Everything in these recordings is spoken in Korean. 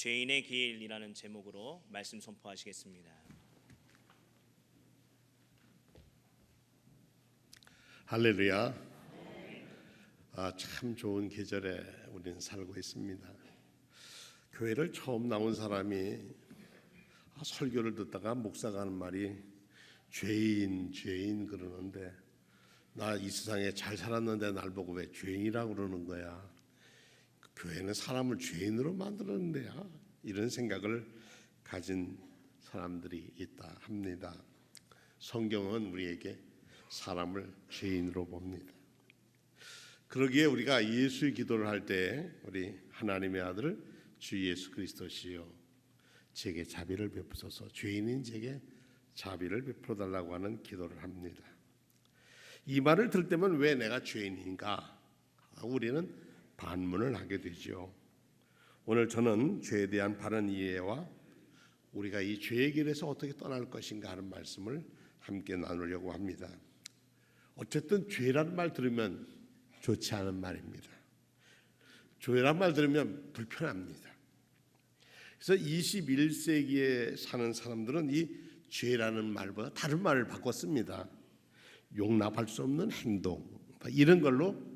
죄인의 길이라는 제목으로 말씀 선포하시겠습니다. 할렐루야. 참 좋은 계절에 우리는 살고 있습니다. 교회를 처음 나온 사람이 설교를 듣다가 목사가 하는 말이 죄인 그러는데, 나 이 세상에 잘 살았는데 날 보고 왜 죄인이라고 그러는 거야. 교회는 사람을 죄인으로 만드는 데야. 이런 생각을 가진 사람들이 있다 합니다. 성경은 우리에게 사람을 죄인으로 봅니다. 그러기에 우리가 예수의 기도를 할 때 우리 하나님의 아들 주 예수 그리스도시여 제게 자비를 베푸소서, 죄인인 제게 자비를 베풀어 달라고 하는 기도를 합니다. 이 말을 들을 때면 왜 내가 죄인인가? 우리는 반문을 하게 되죠. 오늘 저는 죄에 대한 바른 이해와 우리가 이 죄의 길에서 어떻게 떠날 것인가 하는 말씀을 함께 나누려고 합니다. 어쨌든 죄라는 말 들으면 좋지 않은 말입니다. 죄라는 말 들으면 불편합니다. 그래서 21세기에 사는 사람들은 이 죄라는 말보다 다른 말을 바꿨습니다. 용납할 수 없는 행동, 이런 걸로,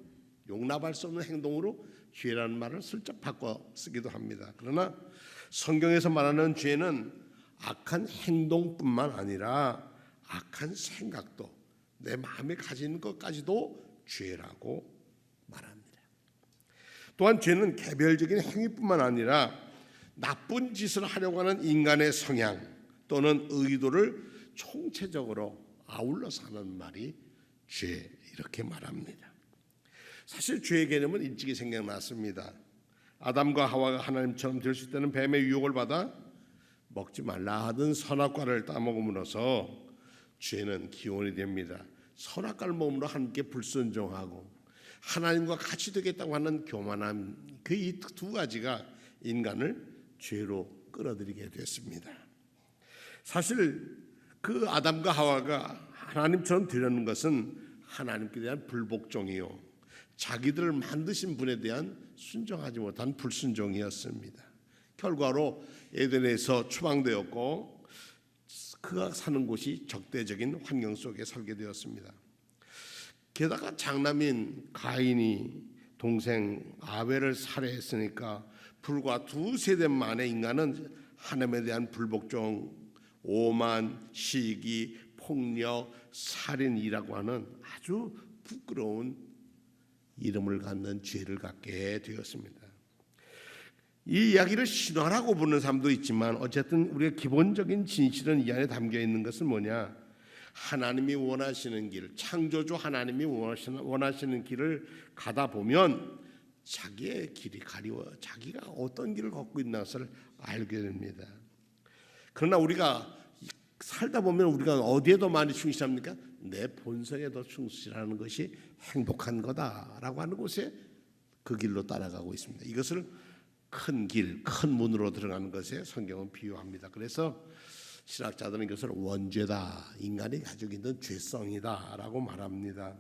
용납할 수 없는 행동으로 죄라는 말을 슬쩍 바꿔 쓰기도 합니다. 그러나 성경에서 말하는 죄는 악한 행동뿐만 아니라 악한 생각도, 내 마음에 가진 것까지도 죄라고 말합니다. 또한 죄는 개별적인 행위뿐만 아니라 나쁜 짓을 하려고 하는 인간의 성향 또는 의도를 총체적으로 아울러서 하는 말이 죄, 이렇게 말합니다. 사실 죄의 개념은 일찍이 생각났습니다. 아담과 하와가 하나님처럼 될 수 있다는 뱀의 유혹을 받아 먹지 말라 하던 선악과를 따먹음으로써 죄는 기원이 됩니다. 선악과를 먹음으로 하나님께 불순종하고 하나님과 같이 되겠다고 하는 교만함, 그 이 두 가지가 인간을 죄로 끌어들이게 됐습니다. 사실 그 아담과 하와가 하나님처럼 되려는 것은 하나님께 대한 불복종이요, 자기들을 만드신 분에 대한 순종하지 못한 불순종이었습니다. 결과로 에덴에서 추방되었고 그가 사는 곳이 적대적인 환경 속에 살게 되었습니다. 게다가 장남인 가인이 동생 아벨을 살해했으니까 불과 2세대 만에 인간은 하나님에 대한 불복종, 오만, 시기, 폭력, 살인이라고 하는 아주 부끄러운 이름을 갖는 죄를 갖게 되었습니다. 이 이야기를 신화라고 부르는 사람도 있지만 어쨌든 우리가 기본적인 진실은 이 안에 담겨 있는 것은 뭐냐? 하나님이 원하시는 길, 창조주 하나님이 원하시는 길을 가다 보면 자기의 길이 가리워 자기가 어떤 길을 걷고 있는 것을 알게 됩니다. 그러나 우리가 살다 보면 우리가 어디에 더 많이 충실합니까? 내 본성에 더 충실하는 것이 행복한 거다라고 하는 곳에 그 길로 따라가고 있습니다. 이것을 큰 길, 큰 문으로 들어가는 것에 성경은 비유합니다. 그래서 신학자들은 이것을 원죄다, 인간이 가지고 있는 죄성이다라고 말합니다.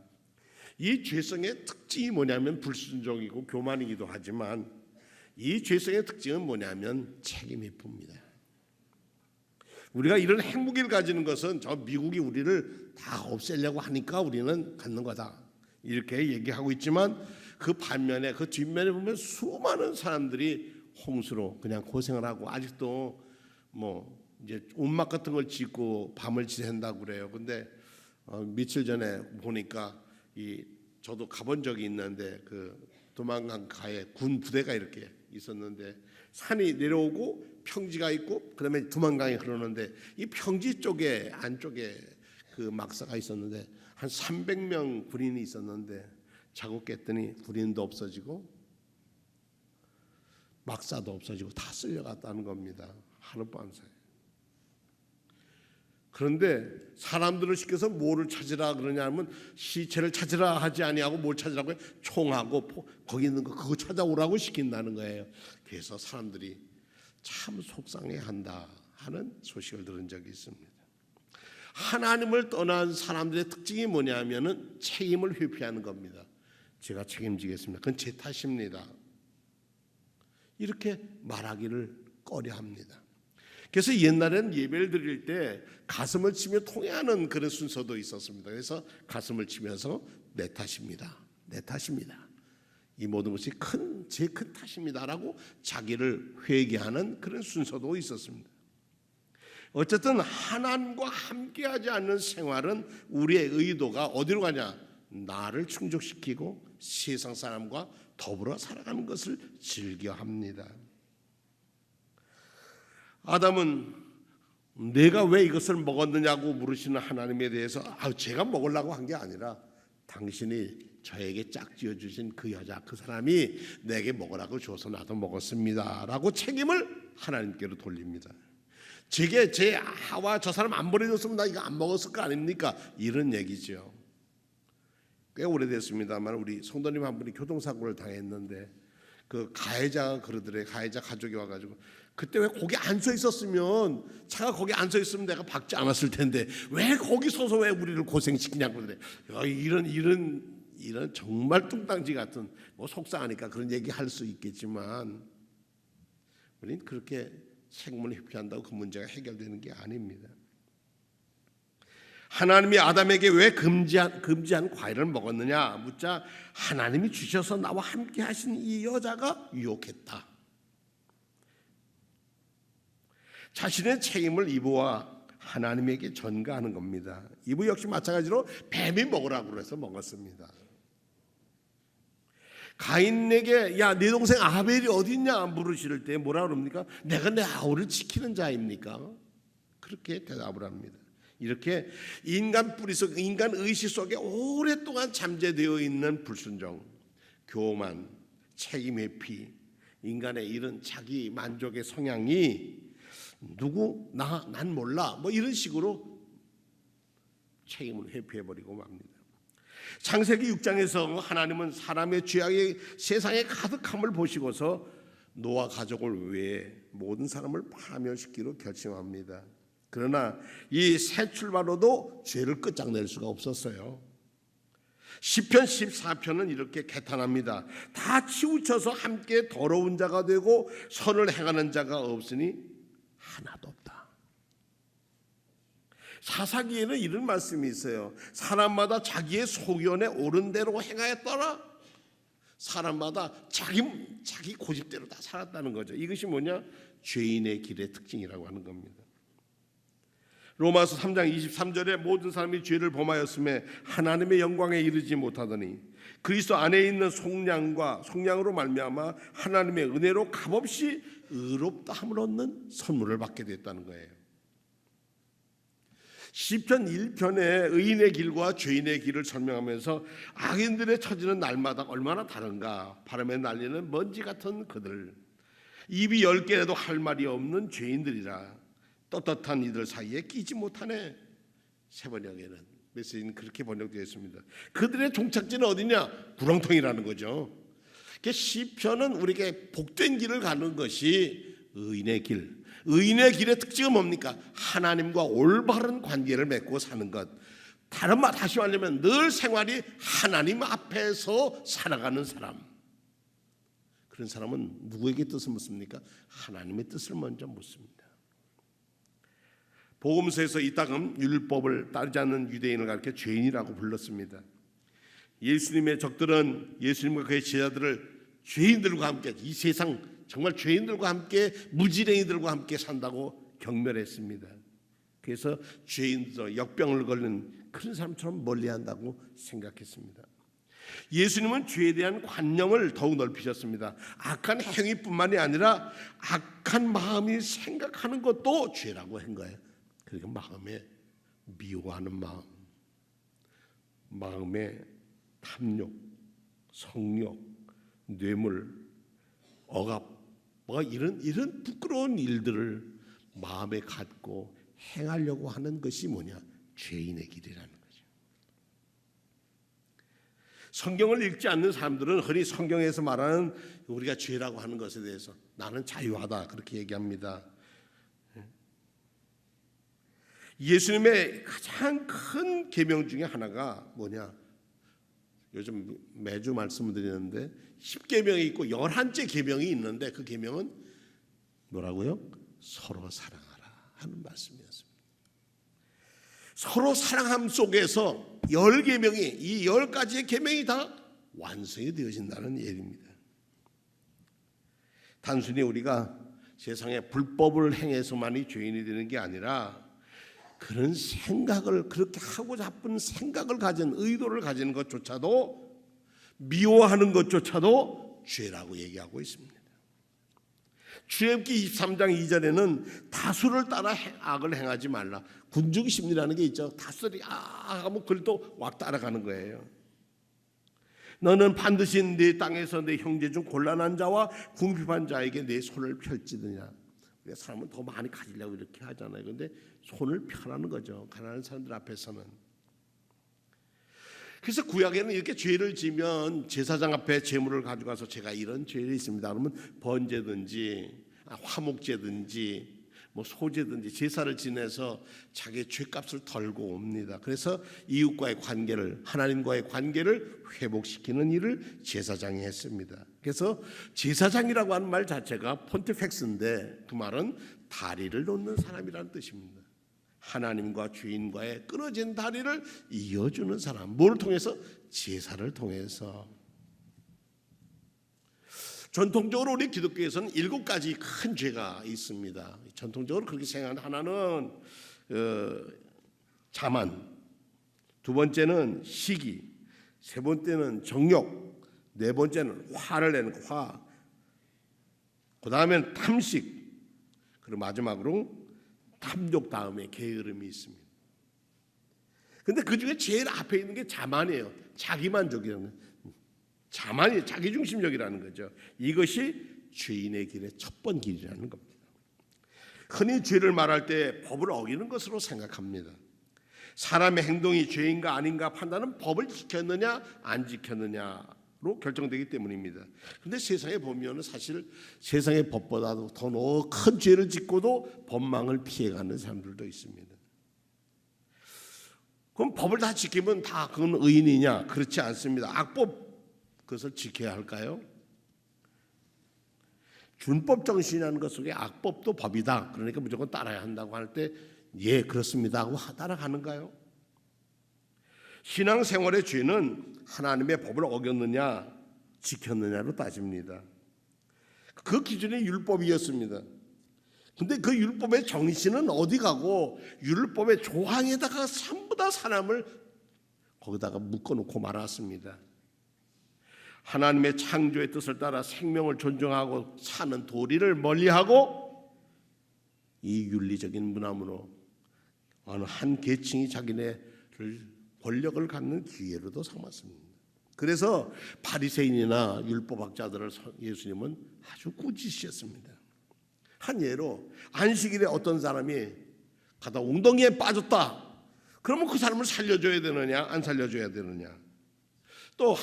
이 죄성의 특징이 뭐냐면 불순종이고 교만이기도 하지만 이 죄성의 특징은 뭐냐면 책임이 뿝니다. 우리가 이런 행복을 가지는 것은 저 미국이 우리를 다 없애려고 하니까 우리는 갖는 거다, 이렇게 얘기하고 있지만 그 반면에, 그 뒷면에 보면 수많은 사람들이 홍수로 그냥 고생을 하고 아직도 이제 움막 같은 걸 짓고 밤을 지샌다고 그래요. 근데 며칠 전에 보니까 저도 가본 적이 있는데 그 두만강가에 군 부대가 이렇게 있었는데 산이 내려오고 평지가 있고 그다음에 두만강이 흐르는데 이 평지 쪽에 안쪽에 그 막사가 있었는데 한 300명 군인이 있었는데 자고 깼더니 군인도 없어지고 막사도 없어지고 다 쓸려갔다는 겁니다. 하룻밤 사이에. 그런데 사람들을 시켜서 뭐를 찾으라 그러냐면 시체를 찾으라 하지 아니하고 뭘 찾으라고 해요? 총하고 거기 있는 거 그거 찾아오라고 시킨다는 거예요. 그래서 사람들이 참 속상해한다 하는 소식을 들은 적이 있습니다. 하나님을 떠난 사람들의 특징이 뭐냐면은 책임을 회피하는 겁니다. 제가 책임지겠습니다. 그건 제 탓입니다. 이렇게 말하기를 꺼려합니다. 그래서 옛날에는 예배를 드릴 때 가슴을 치며 통회하는 그런 순서도 있었습니다. 그래서 가슴을 치면서 내 탓입니다. 내 탓입니다. 이 모든 것이 제 큰 탓입니다라고 자기를 회개하는 그런 순서도 있었습니다. 어쨌든 하나님과 함께하지 않는 생활은 우리의 의도가 어디로 가냐? 나를 충족시키고 세상 사람과 더불어 살아가는 것을 즐겨합니다. 아담은 내가 왜 이것을 먹었느냐고 물으시는 하나님에 대해서 제가 먹으려고 한 게 아니라 당신이 저에게 짝지어 주신 그 여자 그 사람이 내게 먹으라고 줘서 나도 먹었습니다 라고 책임을 하나님께로 돌립니다. 제게 제 하와 저 사람 안 보내줬으면 나 이거 안 먹었을 거 아닙니까? 이런 얘기죠. 꽤 오래됐습니다만 우리 성도님 한 분이 교통사고를 당했는데 그 가해자가 그러더래. 가해자 가족이 와가지고 그때 왜 거기 안 서 있었으면 차가 거기 안 서 있으면 내가 박지 않았을 텐데 왜 거기 서서 왜 우리를 고생시키냐고 그러더래. 이런 정말 뚱땅지 같은 뭐 속상하니까 그런 얘기 할 수 있겠지만 우리는 그렇게 책임을 회피한다고 그 문제가 해결되는 게 아닙니다. 하나님이 아담에게 왜 금지한 과일을 먹었느냐 묻자 하나님이 주셔서 나와 함께 하신 이 여자가 유혹했다. 자신의 책임을 이브와 하나님에게 전가하는 겁니다. 이브 역시 마찬가지로 뱀이 먹으라고 해서 먹었습니다. 가인에게 야 네 동생 아벨이 어디 있냐 물으실 때 뭐라 그럽니까? 내가 내 아우를 지키는 자입니까? 그렇게 대답을 합니다. 이렇게 인간 뿌리 속 인간 의식 속에 오랫동안 잠재되어 있는 불순종, 교만, 책임 회피, 인간의 이런 자기 만족의 성향이 난 몰라 뭐 이런 식으로 책임을 회피해버리고 맙니다. 창세기 6장에서 하나님은 사람의 죄악이 세상에 가득함을 보시고서 노아 가족을 외에 모든 사람을 파멸시키기로 결심합니다. 그러나 이 새 출발로도 죄를 끝장낼 수가 없었어요. 시편 14편은 이렇게 개탄합니다. 다 치우쳐서 함께 더러운 자가 되고 선을 행하는 자가 없으니 하나도 없다. 사사기에는 이런 말씀이 있어요. 사람마다 자기의 소견에 옳은 대로 행하였더라. 사람마다 자기 고집대로 다 살았다는 거죠. 이것이 뭐냐? 죄인의 길의 특징이라고 하는 겁니다. 로마서 3장 23절에 모든 사람이 죄를 범하였음에 하나님의 영광에 이르지 못하더니 그리스도 안에 있는 속량으로 말미암아 하나님의 은혜로 값없이 의롭다함을 얻는 선물을 받게 됐다는 거예요. 시편 1편에 의인의 길과 죄인의 길을 설명하면서 악인들의 처지는 날마다 얼마나 다른가. 바람에 날리는 먼지 같은 그들, 입이 10개라도 할 말이 없는 죄인들이라. 떳떳한 이들 사이에 끼지 못하네. 새번역에는 메시지는 그렇게 번역되어 있습니다. 그들의 종착지는 어디냐? 구렁텅이라는 거죠. 시편은 우리에게 복된 길을 가는 것이 의인의 길. 의인의 길의 특징은 뭡니까? 하나님과 올바른 관계를 맺고 사는 것. 다시 말하면 늘 생활이 하나님 앞에서 살아가는 사람. 그런 사람은 누구에게 뜻을 묻습니까? 하나님의 뜻을 먼저 묻습니다. 복음서에서 이따금 율법을 따르지 않는 유대인을 가리켜 죄인이라고 불렀습니다. 예수님의 적들은 예수님과 그의 제자들을 죄인들과 함께, 이 세상 정말 죄인들과 함께, 무지랭이들과 함께 산다고 경멸했습니다. 그래서 죄인들, 역병을 걸는 그런 사람처럼 멀리한다고 생각했습니다. 예수님은 죄에 대한 관념을 더욱 넓히셨습니다. 악한 행위뿐만이 아니라 악한 마음이 생각하는 것도 죄라고 한 거예요. 그러니까 마음에 미워하는 마음, 마음에 탐욕, 성욕, 뇌물, 억압, 이런 부끄러운 일들을 마음에 갖고 행하려고 하는 것이 뭐냐? 죄인의 길이라는 거죠. 성경을 읽지 않는 사람들은 흔히 성경에서 말하는 우리가 죄라고 하는 것에 대해서 나는 자유하다 그렇게 얘기합니다. 예수님의 가장 큰 계명 중에 하나가 뭐냐? 요즘 매주 말씀을 드리는데 10계명이 있고 11째 계명이 있는데 그 계명은 뭐라고요? 서로 사랑하라 하는 말씀이었습니다. 서로 사랑함 속에서 10계명이, 이 10가지의 계명이 다 완성이 되어진다는 얘기입니다. 단순히 우리가 세상에 불법을 행해서만이 죄인이 되는 게 아니라 그런 생각을, 그렇게 하고 싶은 생각을 가진, 의도를 가지는 것조차도, 미워하는 것조차도 죄라고 얘기하고 있습니다. 출애굽기 23장 2절에는 다수를 따라 악을 행하지 말라. 군중 심리라는 게 있죠. 다수들이 하면 그걸 또 막 따라가는 거예요. 너는 반드시 네 땅에서 내 형제 중 곤란한 자와 궁핍한 자에게 내 손을 펼지느냐. 우리가 사람은 더 많이 가지려고 이렇게 하잖아요. 그런데 손을 펴라는 거죠. 가난한 사람들 앞에서는. 그래서 구약에는 이렇게 죄를 지면 제사장 앞에 제물을 가져가서 제가 이런 죄를 있습니다. 그러면 번제든지 화목제든지 뭐 소제든지 제사를 지내서 자기의 죄값을 덜고 옵니다. 그래서 이웃과의 관계를, 하나님과의 관계를 회복시키는 일을 제사장이 했습니다. 그래서 제사장이라고 하는 말 자체가 폰티펙스인데 그 말은 다리를 놓는 사람이라는 뜻입니다. 하나님과 주인과의 끊어진 다리를 이어주는 사람. 뭘 통해서? 제사를 통해서. 전통적으로 우리 기독교에서는 7가지 큰 죄가 있습니다. 전통적으로 그렇게 생각하는, 하나는 자만, 두 번째는 시기, 세 번째는 정욕, 네 번째는 화를 내는 화, 그 다음에는 탐식, 그리고 마지막으로 탐욕 다음에 게으름이 있습니다. 근데 그 중에 제일 앞에 있는 게 자만이에요. 자기만족이라는 거예요. 자만이 자기중심적이라는 거죠. 이것이 죄인의 길의 첫 번 길이라는 겁니다. 흔히 죄를 말할 때 법을 어기는 것으로 생각합니다. 사람의 행동이 죄인가 아닌가 판단은 법을 지켰느냐 안 지켰느냐로 결정되기 때문입니다. 그런데 세상에 보면 사실 세상의 법보다도 더 큰 죄를 짓고도 법망을 피해가는 사람들도 있습니다. 그럼 법을 다 지키면 다 그건 의인이냐? 그렇지 않습니다. 악법, 그것을 지켜야 할까요? 준법 정신이라는 것 속에 악법도 법이다. 그러니까 무조건 따라야 한다고 할 때 예, 그렇습니다 하고 따라가는가요? 신앙생활의 죄는 하나님의 법을 어겼느냐 지켰느냐로 따집니다. 그 기준이 율법이었습니다. 근데 그 율법의 정신은 어디 가고 율법의 조항에다가 전부 다 사람을 거기다가 묶어놓고 말았습니다. 하나님의 창조의 뜻을 따라 생명을 존중하고 사는 도리를 멀리하고 이 윤리적인 문화으로 어느 한 계층이 자기네를 권력을 갖는 기회로도 삼았습니다. 그래서 바리새인이나 율법학자들을 예수님은 아주 꾸짖으셨습니다. 한 예로 안식일에 어떤 사람이 가다 웅덩이에 빠졌다. 그러면 그 사람을 살려줘야 되느냐 안 살려줘야 되느냐. 또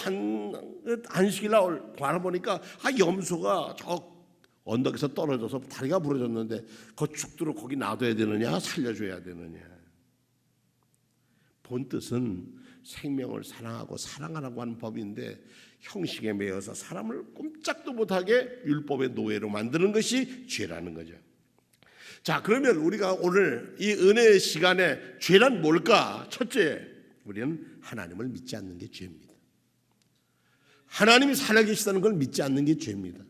안식일 날 바라보니까 염소가 저 언덕에서 떨어져서 다리가 부러졌는데 그 죽도록 거기 놔둬야 되느냐 살려줘야 되느냐. 본 뜻은 생명을 사랑하고 사랑하라고 하는 법인데 형식에 매여서 사람을 꼼짝도 못하게 율법의 노예로 만드는 것이 죄라는 거죠. 자, 그러면 우리가 오늘 이 은혜의 시간에 죄란 뭘까? 첫째, 우리는 하나님을 믿지 않는 게 죄입니다. 하나님이 살아계시다는 걸 믿지 않는 게 죄입니다.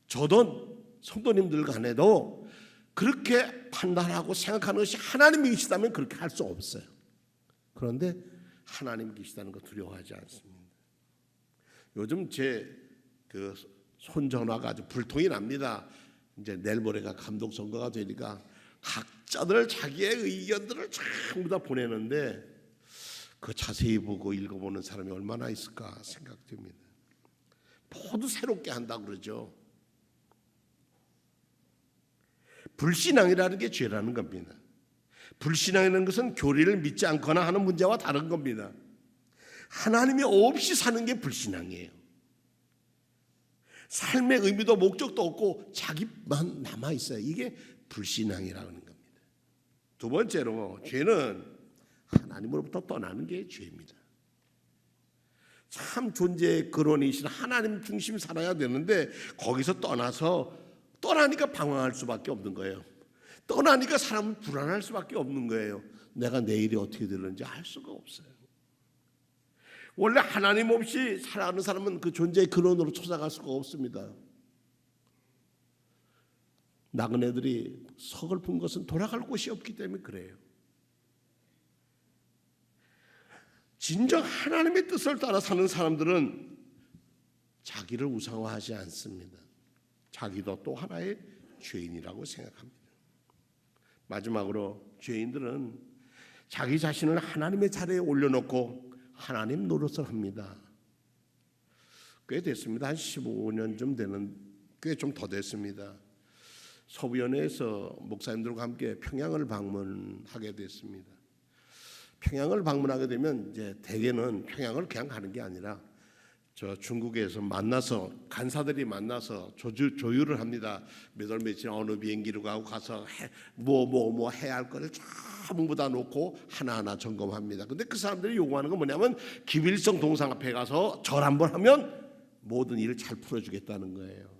저도 성도님들 간에도 그렇게 판단하고 생각하는 것이 하나님이 계시다면 그렇게 할 수 없어요. 그런데 하나님이 계시다는 거 두려워하지 않습니다. 요즘 제 그 손전화가 아주 불통이 납니다. 이제 내일 모레가 감독 선거가 되니까 각자들 자기의 의견들을 전부 다 보내는데 그 자세히 보고 읽어보는 사람이 얼마나 있을까 생각됩니다. 모두 새롭게 한다고 그러죠. 불신앙이라는 게 죄라는 겁니다. 불신앙이라는 것은 교리를 믿지 않거나 하는 문제와 다른 겁니다. 하나님이 없이 사는 게 불신앙이에요. 삶의 의미도 목적도 없고 자기만 남아있어요. 이게 불신앙이라는 겁니다. 두 번째로 죄는 하나님으로부터 떠나는 게 죄입니다. 참 존재의 근원이신 하나님 중심 살아야 되는데 거기서 떠나서 떠나니까 방황할 수밖에 없는 거예요. 떠나니까 사람은 불안할 수밖에 없는 거예요. 내가 내일이 어떻게 되는지 알 수가 없어요. 원래 하나님 없이 살아가는 사람은 그 존재의 근원으로 찾아갈 수가 없습니다. 나그네들이 서글픈 것은 돌아갈 곳이 없기 때문에 그래요. 진정 하나님의 뜻을 따라 사는 사람들은 자기를 우상화하지 않습니다. 자기도 또 하나의 죄인이라고 생각합니다. 마지막으로 죄인들은 자기 자신을 하나님의 자리에 올려놓고 하나님 노릇을 합니다. 꽤 됐습니다. 한 15년 되는, 꽤 좀 더 됐습니다. 서부연회에서 목사님들과 함께 평양을 방문하게 됐습니다. 평양을 방문하게 되면 이제 대개는 평양을 그냥 가는 게 아니라 저 중국에서 만나서 간사들이 만나서 조율을 합니다. 몇 월 며칠 어느 비행기로 가서 뭐 해야 할 거를 전부 다 놓고 하나하나 점검합니다. 근데 그 사람들이 요구하는 건 뭐냐면 김일성 동상 앞에 가서 절 한번 하면 모든 일을 잘 풀어주겠다는 거예요.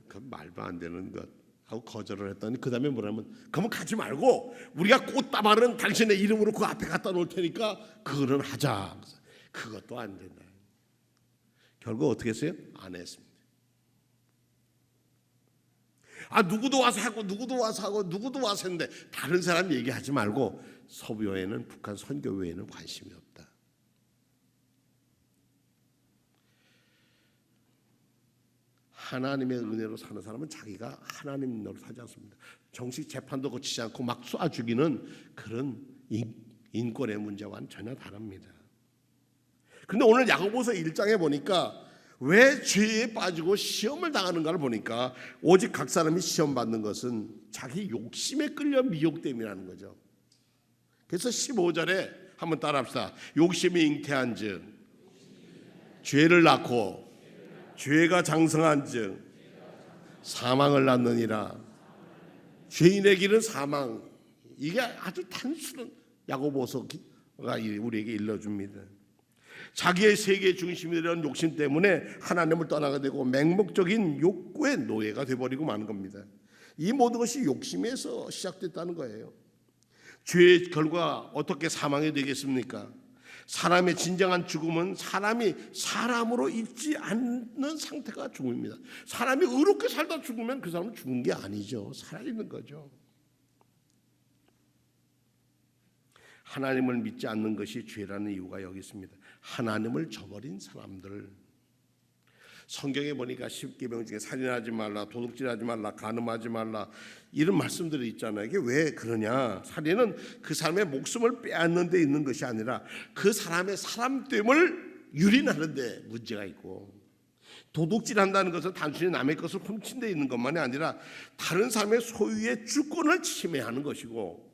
그 말도 안 되는 것 하고 거절을 했더니 그 다음에 뭐냐면 그러면 가지 말고 우리가 꽃다발은 당신의 이름으로 그 앞에 갖다 놓을 테니까 그거는 하자. 그것도 안 된다. 결국 어떻게 했어요? 안 했습니다. 누구도 와서 하고 누구도 와서 하고 누구도 와서 했는데 다른 사람 얘기하지 말고 서부여에는 북한 선교회에는 관심이 없다. 하나님의 은혜로 사는 사람은 자기가 하나님 노릇하지 않습니다. 정식 재판도 거치지 않고 막 쏴 죽이는 그런 인권의 문제와는 전혀 다릅니다. 그런데 오늘 야고보서 1장에 보니까 왜 죄에 빠지고 시험을 당하는가를 보니까 오직 각 사람이 시험 받는 것은 자기 욕심에 끌려 미혹됨이라는 거죠. 그래서 15절에 한번 따라합시다. 욕심이 잉태한즉 죄를 낳고 죄가 장성한즉 사망을 낳느니라. 죄인의 길은 사망. 이게 아주 단순한 야고보서가 우리에게 일러줍니다. 자기의 세계 중심이 되는 욕심 때문에 하나님을 떠나게 되고 맹목적인 욕구의 노예가 되어버리고 마는 겁니다. 이 모든 것이 욕심에서 시작됐다는 거예요. 죄의 결과 어떻게 사망이 되겠습니까? 사람의 진정한 죽음은 사람이 사람으로 있지 않는 상태가 죽음입니다. 사람이 의롭게 살다 죽으면 그 사람은 죽은 게 아니죠. 살아있는 거죠. 하나님을 믿지 않는 것이 죄라는 이유가 여기 있습니다. 하나님을 저버린 사람들. 성경에 보니까 십계명 중에 살인하지 말라, 도둑질하지 말라, 간음하지 말라 이런 말씀들이 있잖아요. 이게 왜 그러냐? 살인은 그 사람의 목숨을 빼앗는 데 있는 것이 아니라 그 사람의 사람됨을 유린하는 데 문제가 있고, 도둑질한다는 것은 단순히 남의 것을 훔친 데 있는 것만이 아니라 다른 사람의 소유의 주권을 침해하는 것이고,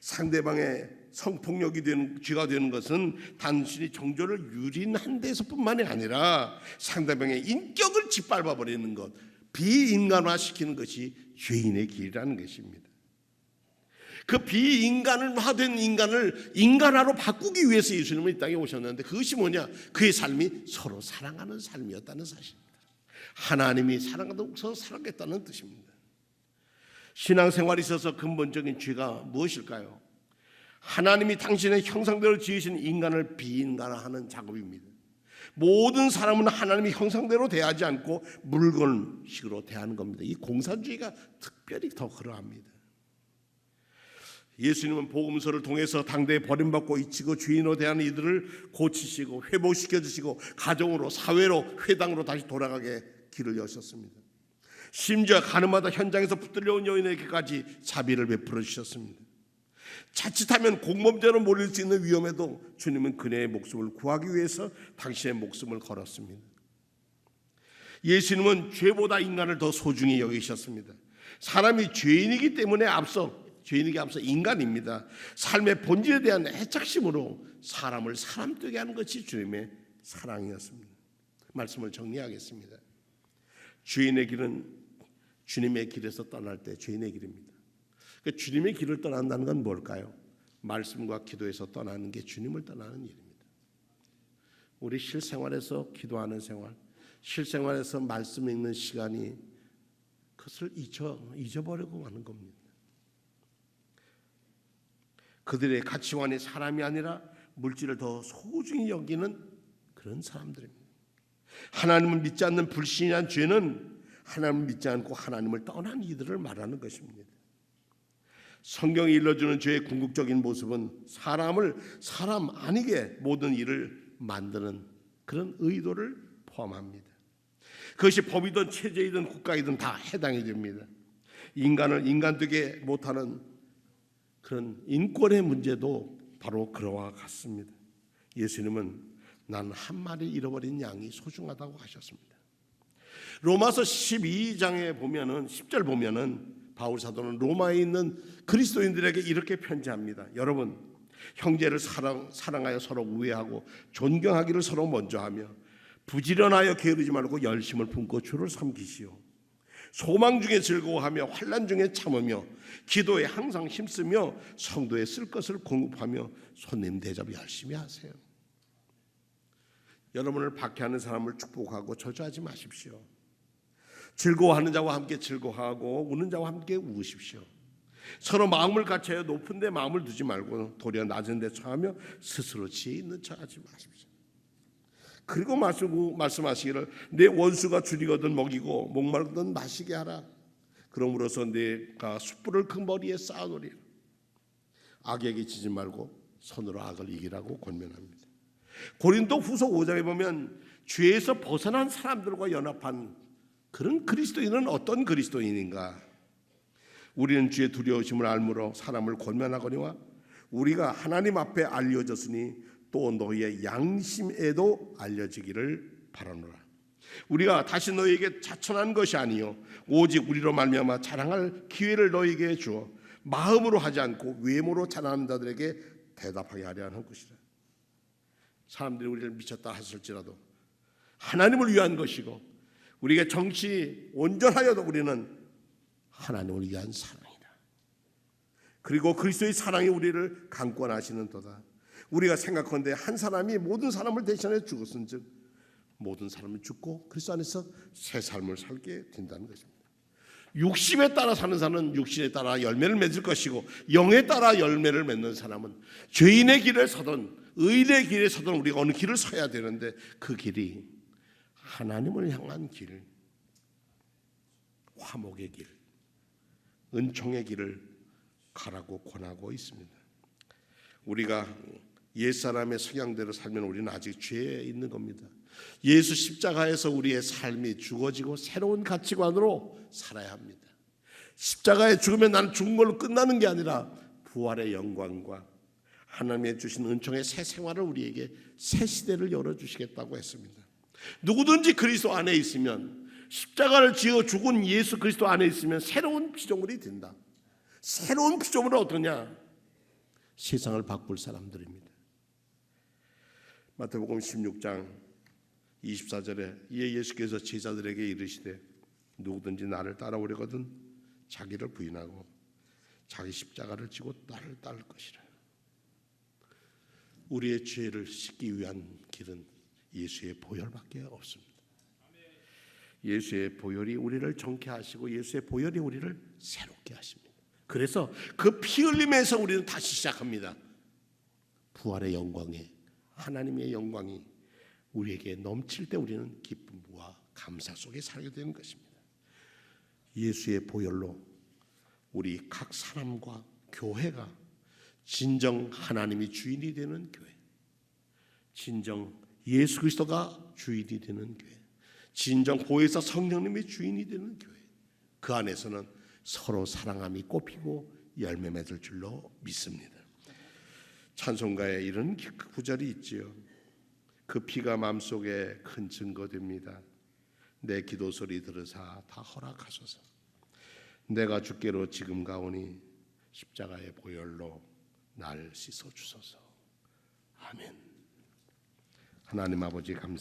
상대방의 성폭력이 되는 죄가 되는 것은 단순히 정조를 유린한 데서뿐만이 아니라 상대방의 인격을 짓밟아 버리는 것, 비인간화시키는 것이 죄인의 길이라는 것입니다. 그 비인간화된 인간을 인간화로 바꾸기 위해서 예수님은 이 땅에 오셨는데 그것이 뭐냐? 그의 삶이 서로 사랑하는 삶이었다는 사실입니다. 하나님이 사랑하도록 서로 사랑했다는 뜻입니다. 신앙생활에 있어서 근본적인 죄가 무엇일까요? 하나님이 당신의 형상대로 지으신 인간을 비인간화하는 작업입니다. 모든 사람은 하나님의 형상대로 대하지 않고 물건식으로 대하는 겁니다. 이 공산주의가 특별히 더 그러합니다. 예수님은 복음서를 통해서 당대에 버림받고 잊히고 죄인으로 대하는 이들을 고치시고 회복시켜 주시고 가정으로, 사회로, 회당으로 다시 돌아가게 길을 여셨습니다. 심지어 가늠하다 현장에서 붙들려온 여인에게까지 자비를 베풀어 주셨습니다. 자칫하면 공범죄로 몰릴 수 있는 위험에도 주님은 그녀의 목숨을 구하기 위해서 당신의 목숨을 걸었습니다. 예수님은 죄보다 인간을 더 소중히 여기셨습니다. 사람이 죄인이기 때문에 앞서 인간입니다. 삶의 본질에 대한 애착심으로 사람을 사람되게 하는 것이 주님의 사랑이었습니다. 말씀을 정리하겠습니다. 죄인의 길은 주님의 길에서 떠날 때 죄인의 길입니다. 그러니까 주님의 길을 떠난다는 건 뭘까요? 말씀과 기도에서 떠나는 게 주님을 떠나는 일입니다. 우리 실생활에서 기도하는 생활, 실생활에서 말씀 읽는 시간이 그것을 잊어버리고 마는 겁니다. 그들의 가치관이 사람이 아니라 물질을 더 소중히 여기는 그런 사람들입니다. 하나님을 믿지 않는 불신이란 죄는 하나님을 믿지 않고 하나님을 떠난 이들을 말하는 것입니다. 성경이 일러주는 죄의 궁극적인 모습은 사람을 사람 아니게 모든 일을 만드는 그런 의도를 포함합니다. 그것이 법이든 체제이든 국가이든 다 해당이 됩니다. 인간을 인간 되게 못하는 그런 인권의 문제도 바로 그와 같습니다. 예수님은 난 한 마리 잃어버린 양이 소중하다고 하셨습니다. 로마서 12장에 보면은 10절 보면은 바울 사도는 로마에 있는 그리스도인들에게 이렇게 편지합니다. 여러분, 형제를 사랑하여 서로 우애하고 존경하기를 서로 먼저 하며 부지런하여 게으르지 말고 열심을 품고 주를 섬기시오. 소망 중에 즐거워하며 환난 중에 참으며 기도에 항상 힘쓰며 성도에 쓸 것을 공급하며 손님 대접 열심히 하세요. 여러분을 박해하는 사람을 축복하고 저주하지 마십시오. 즐거워하는 자와 함께 즐거워하고 우는 자와 함께 우으십시오. 서로 마음을 같이하여 높은 데 마음을 두지 말고 도리어 낮은 데 처하며 스스로 지혜 있는 척하지 마십시오. 그리고 말씀하시기를 내 원수가 줄이거든 먹이고 목마르거든 마시게 하라. 그러므로서 내가 숯불을 그 머리에 쌓아놓으리라. 악에게 지지 말고 손으로 악을 이기라고 권면합니다. 고린도 후서 5장에 보면 죄에서 벗어난 사람들과 연합한 그런 그리스도인은 어떤 그리스도인인가? 우리는 주의 두려우심을 알므로 사람을 권면하거니와 우리가 하나님 앞에 알려졌으니 또 너희의 양심에도 알려지기를 바라노라. 우리가 다시 너희에게 자천한 것이 아니요 오직 우리로 말미암아 자랑할 기회를 너희에게 주어 마음으로 하지 않고 외모로 자랑하는 자들에게 대답하게 하려 하는 것이라. 사람들이 우리를 미쳤다 하실지라도 하나님을 위한 것이고 우리가 정치 온전하여도 우리는 하나님을 위한 사랑이다. 그리고 그리스도의 사랑이 우리를 강권하시는 도다. 우리가 생각하는데 한 사람이 모든 사람을 대신해 죽었은즉 모든 사람이 죽고 그리스도 안에서 새 삶을 살게 된다는 것입니다. 육신에 따라 사는 사람은 육신에 따라 열매를 맺을 것이고 영에 따라 열매를 맺는 사람은 죄인의 길을 서든 의인의 길에 서든 우리가 어느 길을 서야 되는데 그 길이 하나님을 향한 길, 화목의 길, 은총의 길을 가라고 권하고 있습니다. 우리가 옛사람의 성향대로 살면 우리는 아직 죄에 있는 겁니다. 예수 십자가에서 우리의 삶이 죽어지고 새로운 가치관으로 살아야 합니다. 십자가에 죽으면 나는 죽은 걸로 끝나는 게 아니라 부활의 영광과 하나님의 주신 은총의 새 생활을 우리에게 새 시대를 열어주시겠다고 했습니다. 누구든지 그리스도 안에 있으면 십자가를 지어 죽은 예수 그리스도 안에 있으면 새로운 피조물이 된다. 새로운 피조물은 어떠냐? 세상을 바꿀 사람들입니다. 마태복음 16장 24절에 이에 예수께서 제자들에게 이르시되 누구든지 나를 따라오려거든 자기를 부인하고 자기 십자가를 지고 나를 따를 것이라. 우리의 죄를 씻기 위한 길은 예수의 보혈밖에 없습니다. 예수의 보혈이 우리를 정케 하시고 예수의 보혈이 우리를 새롭게 하십니다. 그래서 그 피 흘림에서 우리는 다시 시작합니다. 부활의 영광에 하나님의 영광이 우리에게 넘칠 때 우리는 기쁨과 감사 속에 살게 되는 것입니다. 예수의 보혈로 우리 각 사람과 교회가 진정 하나님이 주인이 되는 교회, 진정 예수 그리스도가 주인이 되는 교회, 진정 보혜사 성령님이 주인이 되는 교회, 그 안에서는 서로 사랑함이 꽃피고 열매 맺을 줄로 믿습니다. 찬송가에 이런 구절이 있지요. 그 피가 마음속에 큰 증거됩니다. 내 기도 소리 들으사 다 허락하소서. 내가 주께로 지금 가오니 십자가의 보혈로 날 씻어 주소서. 아멘. 하나님 아버지 감사합니다.